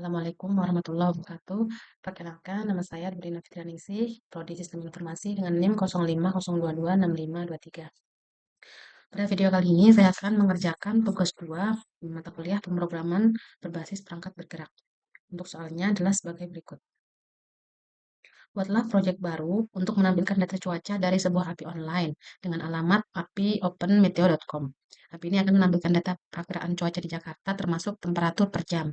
Assalamualaikum warahmatullahi wabarakatuh. Perkenalkan, nama saya Brina Fitrianingsih, Prodi Sistem Informasi dengan NIM 0502265523. Pada video kali ini, saya akan mengerjakan tugas 2 mata kuliah pemrograman berbasis perangkat bergerak. Untuk soalnya adalah sebagai berikut. Buatlah proyek baru untuk menampilkan data cuaca dari sebuah API online dengan alamat api.openmeteo.com. API ini akan menampilkan data perakiraan cuaca di Jakarta termasuk temperatur per jam.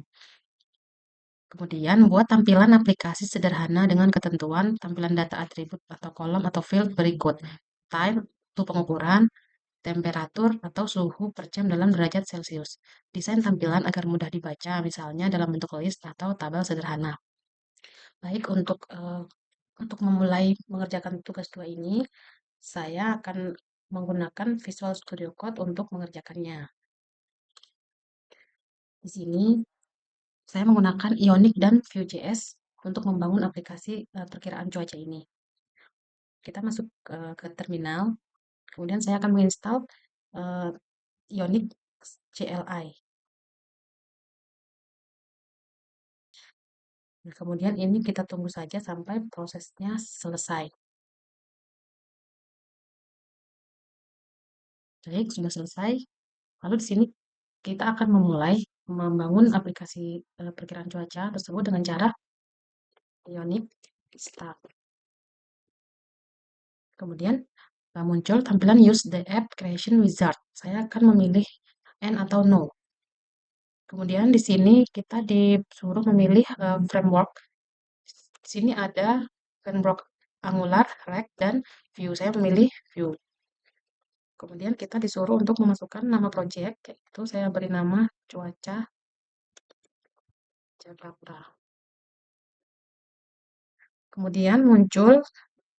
Kemudian, buat tampilan aplikasi sederhana dengan ketentuan tampilan data atribut atau kolom atau field berikut. Time, itu pengukuran, temperatur atau suhu per jam dalam derajat Celcius. Desain tampilan agar mudah dibaca, misalnya dalam bentuk list atau tabel sederhana. Baik, untuk memulai mengerjakan tugas 2 ini, saya akan menggunakan Visual Studio Code untuk mengerjakannya. Di sini saya menggunakan Ionic dan Vue.js untuk membangun aplikasi perkiraan cuaca ini. Kita masuk ke terminal, kemudian saya akan menginstal Ionic CLI. Nah, kemudian ini kita tunggu saja sampai prosesnya selesai. Baik, sudah selesai. Lalu di sini kita akan memulai membangun aplikasi perkiraan cuaca tersebut dengan cara Ionic Start. Kemudian muncul tampilan Use the App Creation Wizard. Saya akan memilih N atau No. Kemudian di sini kita disuruh memilih framework. Di sini ada framework Angular, React, dan Vue. Saya memilih Vue. Kemudian kita disuruh untuk memasukkan nama project, yaitu saya beri nama cuaca Jakarta. Kemudian muncul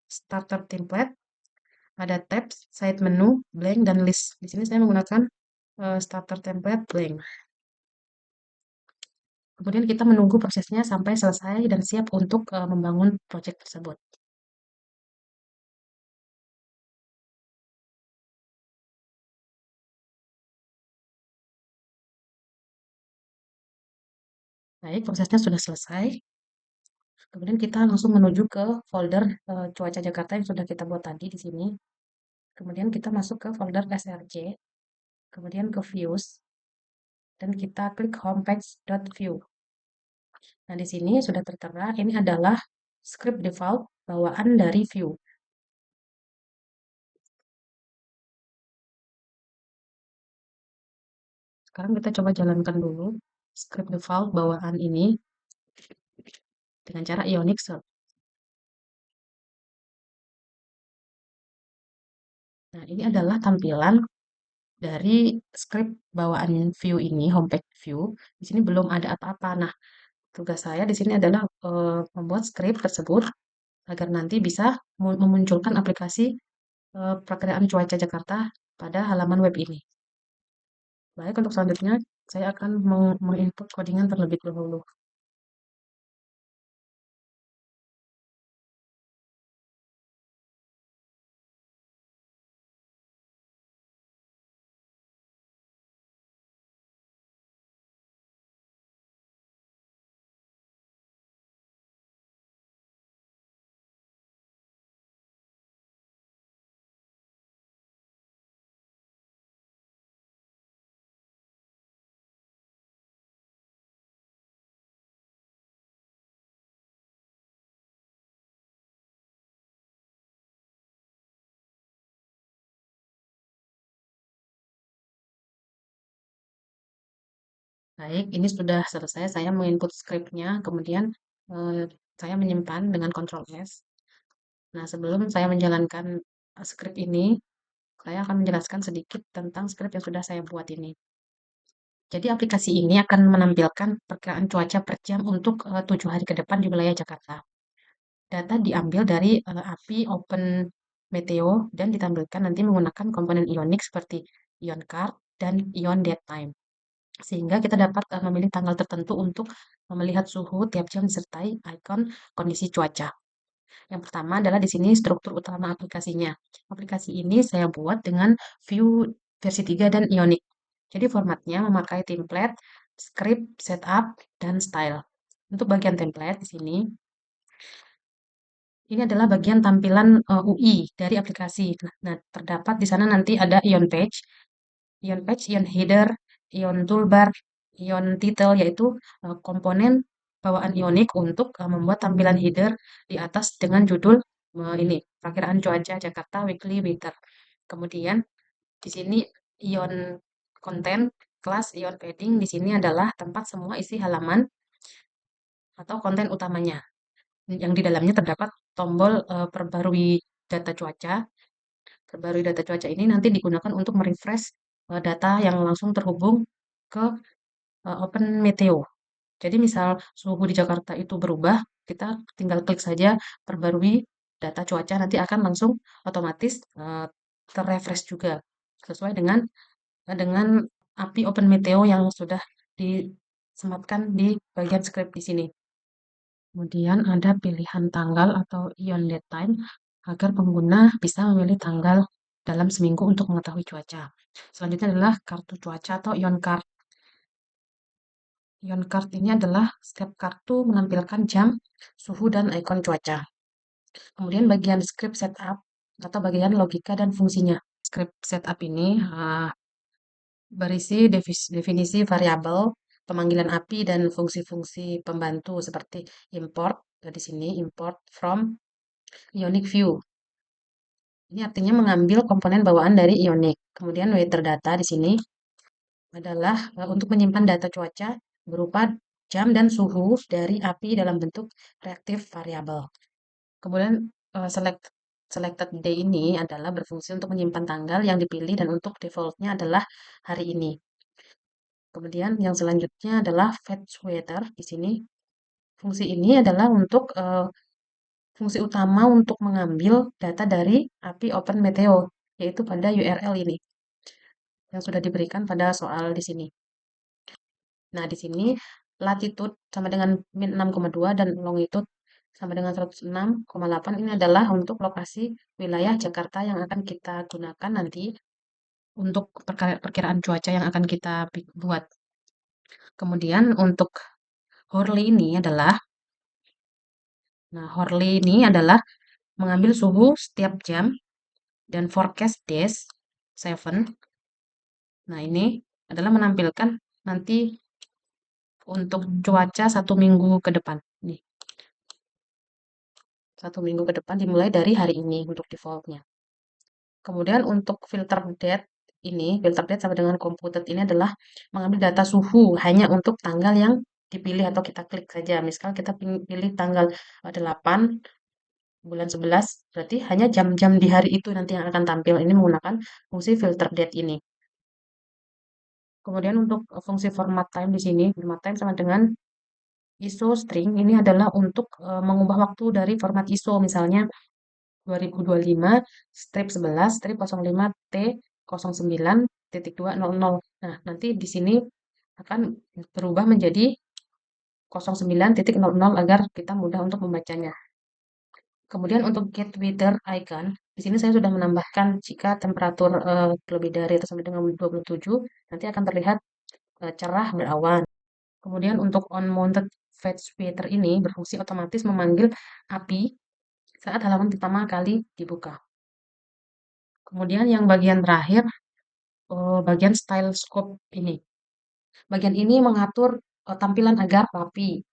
starter template, ada tabs, side menu, blank, dan list. Di sini saya menggunakan starter template blank. Kemudian kita menunggu prosesnya sampai selesai dan siap untuk membangun project tersebut. Baik, prosesnya sudah selesai. Kemudian kita langsung menuju ke folder cuaca Jakarta yang sudah kita buat tadi di sini. Kemudian kita masuk ke folder src, kemudian ke views, dan kita klik homepage.view. Nah, di sini sudah tertera, ini adalah script default bawaan dari Vue. Sekarang kita coba jalankan dulu script default bawaan ini dengan cara Ionic Search. Nah, ini adalah tampilan dari script bawaan Vue ini, homepage Vue. Di sini belum ada apa-apa. Nah, tugas saya di sini adalah membuat script tersebut agar nanti bisa memunculkan aplikasi perakiraan cuaca Jakarta pada halaman web ini. Baik, untuk selanjutnya saya akan menginput codingan terlebih dahulu. Baik, ini sudah selesai. Saya menginput scriptnya, kemudian eh, saya menyimpan dengan Ctrl S. Nah, sebelum saya menjalankan script ini, saya akan menjelaskan sedikit tentang script yang sudah saya buat ini. Jadi aplikasi ini akan menampilkan perkiraan cuaca per jam untuk 7 hari ke depan di wilayah Jakarta. Data diambil dari API Open Meteo dan ditampilkan nanti menggunakan komponen Ionic seperti IonCard dan IonDateTime. Sehingga kita dapat memilih tanggal tertentu untuk melihat suhu tiap jam disertai ikon kondisi cuaca. Yang pertama adalah di sini struktur utama aplikasinya. Aplikasi ini saya buat dengan Vue versi 3 dan Ionic. Jadi formatnya memakai template, script, setup, dan style. Untuk bagian template di sini, ini adalah bagian tampilan UI dari aplikasi. Nah, terdapat di sana nanti ada ion page, ion header, ion toolbar, ion title, yaitu komponen bawaan Ionic untuk membuat tampilan header di atas dengan judul ini, Perkiraan Cuaca Jakarta Weekly Weather. Kemudian di sini ion content, kelas ion padding di sini adalah tempat semua isi halaman atau konten utamanya. Yang di dalamnya terdapat tombol perbarui data cuaca. Perbarui data cuaca ini nanti digunakan untuk merefresh data yang langsung terhubung ke Open Meteo. Jadi misal suhu di Jakarta itu berubah, kita tinggal klik saja perbarui data cuaca, nanti akan langsung otomatis terrefresh juga sesuai dengan API Open Meteo yang sudah disematkan di bagian script di sini. Kemudian ada pilihan tanggal atau ion date time agar pengguna bisa memilih tanggal dalam seminggu untuk mengetahui cuaca. Selanjutnya adalah kartu cuaca atau ion card. Ion card ini adalah setiap kartu menampilkan jam, suhu, dan ikon cuaca. Kemudian bagian script setup atau bagian logika dan fungsinya. Script setup ini berisi definisi variabel, pemanggilan API, dan fungsi-fungsi pembantu seperti import, di sini import from Ionic View. Ini artinya mengambil komponen bawaan dari Ionic. Kemudian weather data di sini adalah untuk menyimpan data cuaca berupa jam dan suhu dari API dalam bentuk reaktif variabel. Kemudian selected day ini adalah berfungsi untuk menyimpan tanggal yang dipilih dan untuk defaultnya adalah hari ini. Kemudian yang selanjutnya adalah fetch weather di sini. Fungsi ini adalah untuk fungsi utama untuk mengambil data dari API Open Meteo, yaitu pada URL ini yang sudah diberikan pada soal di sini. Nah, di sini latitude sama dengan min 6,2 dan longitude sama dengan 106,8 ini adalah untuk lokasi wilayah Jakarta yang akan kita gunakan nanti untuk perkiraan cuaca yang akan kita buat. Kemudian untuk Hourly ini adalah mengambil suhu setiap jam dan forecast days 7. Nah, ini adalah menampilkan nanti untuk cuaca 1 minggu ke depan. Nih, 1 minggu ke depan dimulai dari hari ini untuk defaultnya. Kemudian untuk filter date sama dengan computed ini adalah mengambil data suhu hanya untuk tanggal yang dipilih atau kita klik saja. Misal kita pilih tanggal 8 bulan 11, berarti hanya jam-jam di hari itu nanti yang akan tampil. Ini menggunakan fungsi filter date ini. Kemudian untuk fungsi format time di sini, format time sama dengan ISO string ini adalah untuk mengubah waktu dari format ISO, misalnya 2025 strip 11 strip 05 T 09.200. Nah, nanti di sini akan berubah menjadi 09.00 agar kita mudah untuk membacanya. Kemudian untuk get weather icon, di sini saya sudah menambahkan jika temperatur lebih dari atau sampai dengan 27, nanti akan terlihat cerah berawan. Kemudian untuk on-mounted fetch weather ini berfungsi otomatis memanggil API saat halaman pertama kali dibuka. Kemudian yang bagian terakhir, bagian style scope ini. Bagian ini mengatur tampilan agar rapi.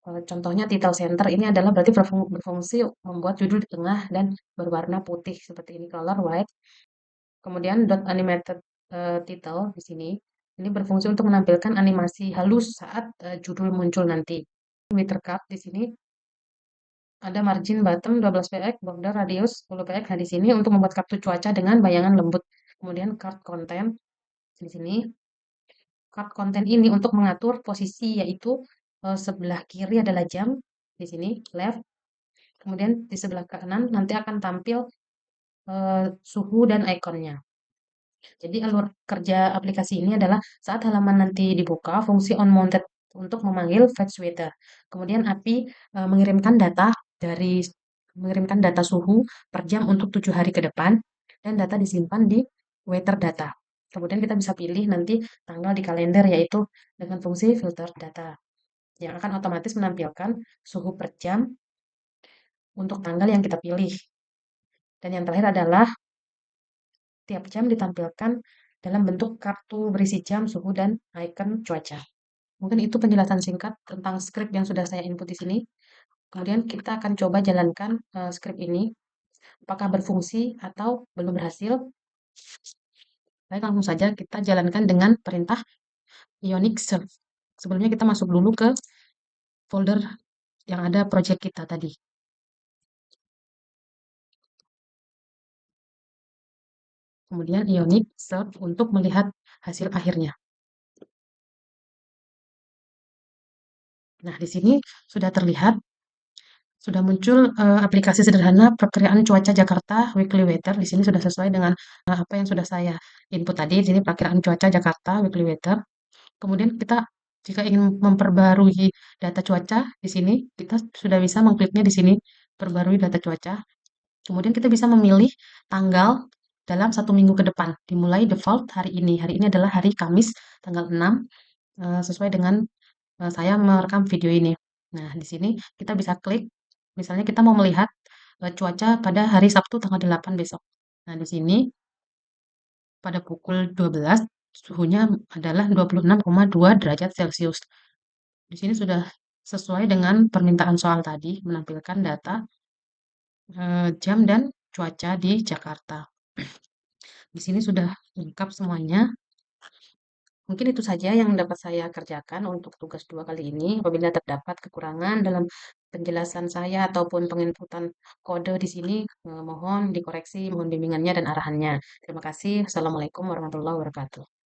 Contohnya title center ini adalah berarti berfungsi membuat judul di tengah dan berwarna putih seperti ini, color white. Kemudian dot animated title di sini ini berfungsi untuk menampilkan animasi halus saat judul muncul nanti. Meter cap di sini ada margin bottom 12 px, border radius 10 px. Nah, di sini untuk membuat kartu cuaca dengan bayangan lembut. Kemudian card content di sini. Card content ini untuk mengatur posisi, yaitu sebelah kiri adalah jam di sini left. Kemudian di sebelah kanan nanti akan tampil suhu dan ikonnya. Jadi alur kerja aplikasi ini adalah saat halaman nanti dibuka, fungsi on mounted untuk memanggil fetch weather. Kemudian API mengirimkan data suhu per jam untuk 7 hari ke depan dan data disimpan di weather data. Kemudian kita bisa pilih nanti tanggal di kalender, yaitu dengan fungsi filter data. yang akan otomatis menampilkan suhu per jam untuk tanggal yang kita pilih. Dan yang terakhir adalah tiap jam ditampilkan dalam bentuk kartu berisi jam, suhu, dan icon cuaca. Mungkin itu penjelasan singkat tentang script yang sudah saya input di sini. Kemudian kita akan coba jalankan script ini, apakah berfungsi atau belum berhasil. Baik, langsung saja kita jalankan dengan perintah Ionic Serve. Sebelumnya kita masuk dulu ke folder yang ada project kita tadi. Kemudian Ionic Serve untuk melihat hasil akhirnya. Nah, di sini sudah terlihat, sudah muncul aplikasi sederhana perkiraan cuaca Jakarta Weekly Weather. Di sini sudah sesuai dengan apa yang sudah saya input tadi. Di sini perkiraan cuaca Jakarta Weekly Weather. Kemudian kita jika ingin memperbarui data cuaca di sini, kita sudah bisa mengkliknya di sini, perbarui data cuaca. Kemudian kita bisa memilih tanggal dalam 1 minggu ke depan, dimulai default hari ini. Hari ini adalah hari Kamis, tanggal 6, sesuai dengan saya merekam video ini. Nah, di sini kita bisa klik, misalnya kita mau melihat cuaca pada hari Sabtu tanggal 8 besok. Nah, di sini pada pukul 12 suhunya adalah 26,2 derajat Celcius. Di sini sudah sesuai dengan permintaan soal tadi, menampilkan data jam dan cuaca di Jakarta. Di sini sudah lengkap semuanya. Mungkin itu saja yang dapat saya kerjakan untuk tugas 2 kali ini. Apabila terdapat kekurangan dalam penjelasan saya ataupun penginputan kode di sini, mohon dikoreksi, mohon bimbingannya dan arahannya. Terima kasih. Assalamualaikum warahmatullahi wabarakatuh.